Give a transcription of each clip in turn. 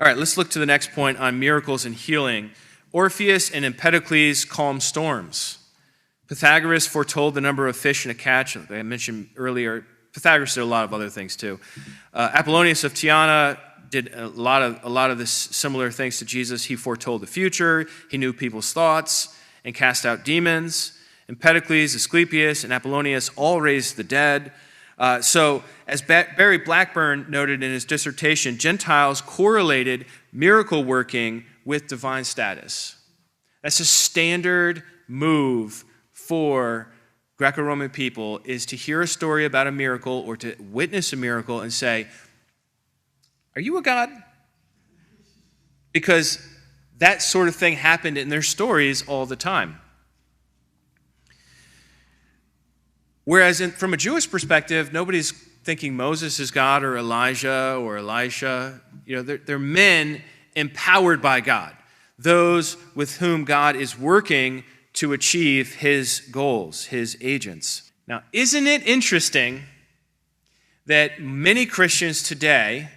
All right, let's look to the next point on miracles and healing. Orpheus and Empedocles calm storms. Pythagoras foretold the number of fish in a catch. Like I mentioned earlier, Pythagoras did a lot of other things too. Apollonius of Tyana did a lot of this similar things to Jesus. He foretold the future. He knew people's thoughts and cast out demons. Empedocles, Asclepius, and Apollonius all raised the dead. So, as Barry Blackburn noted in his dissertation, Gentiles correlated miracle working with divine status. That's a standard move for Greco-Roman people, is to hear a story about a miracle or to witness a miracle and say, "Are you a god?" Because that sort of thing happened in their stories all the time. Whereas from a Jewish perspective, nobody's thinking Moses is God or Elijah or Elisha. They're men empowered by God, those with whom God is working to achieve his goals, his agents. Now, isn't it interesting that many Christians today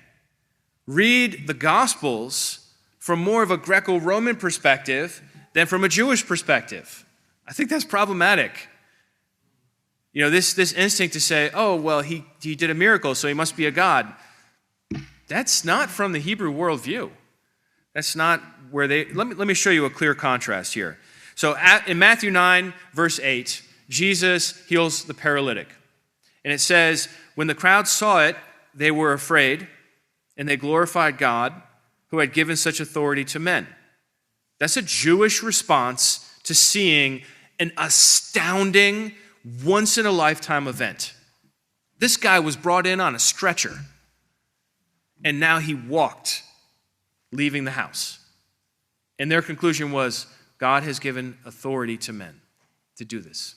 read the Gospels from more of a Greco-Roman perspective than from a Jewish perspective? I think that's problematic. This instinct to say, oh, well, he did a miracle, so he must be a god. That's not from the Hebrew worldview. That's not where let me show you a clear contrast here. So in Matthew 9, verse 8, Jesus heals the paralytic. And it says, when the crowd saw it, they were afraid, and they glorified God, who had given such authority to men. That's a Jewish response to seeing an astounding, once-in-a-lifetime event. This guy was brought in on a stretcher, and now he walked, leaving the house. And their conclusion was, God has given authority to men to do this.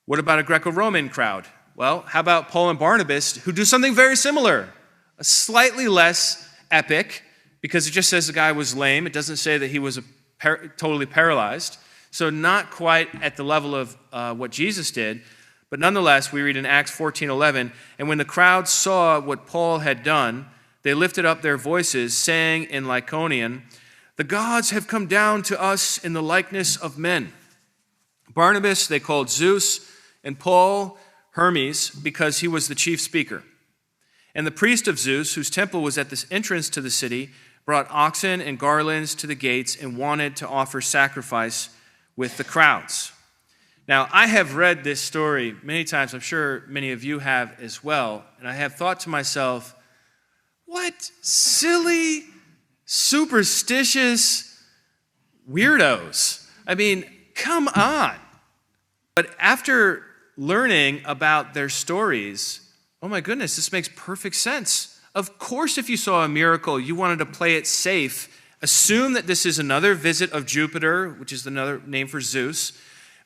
What about a Greco-Roman crowd? Well, how about Paul and Barnabas, who do something very similar, a slightly less epic, because it just says the guy was lame. It doesn't say that he was totally paralyzed. So not quite at the level of what Jesus did, but nonetheless, we read in Acts 14:11, and when the crowd saw what Paul had done, they lifted up their voices, saying in Lycaonian, "The gods have come down to us in the likeness of men." Barnabas they called Zeus, and Paul Hermes, because he was the chief speaker. And the priest of Zeus, whose temple was at this entrance to the city, brought oxen and garlands to the gates and wanted to offer sacrifice with the crowds. Now, I have read this story many times. I'm sure many of you have as well. And I have thought to myself, what silly, superstitious weirdos. I mean, come on. But after learning about their stories, oh my goodness, this makes perfect sense. Of course, if you saw a miracle, you wanted to play it safe. Assume that this is another visit of Jupiter, which is another name for Zeus,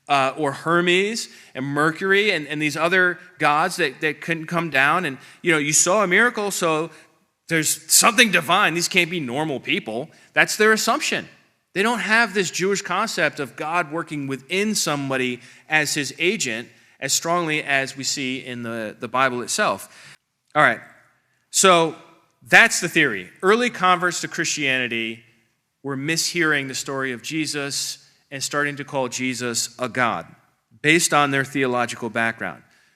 or Hermes and Mercury and these other gods that couldn't come down. And, you saw a miracle, so there's something divine. These can't be normal people. That's their assumption. They don't have this Jewish concept of God working within somebody as his agent as strongly as we see in the Bible itself. All right, so that's the theory. Early converts to Christianity were mishearing the story of Jesus and starting to call Jesus a god based on their theological background.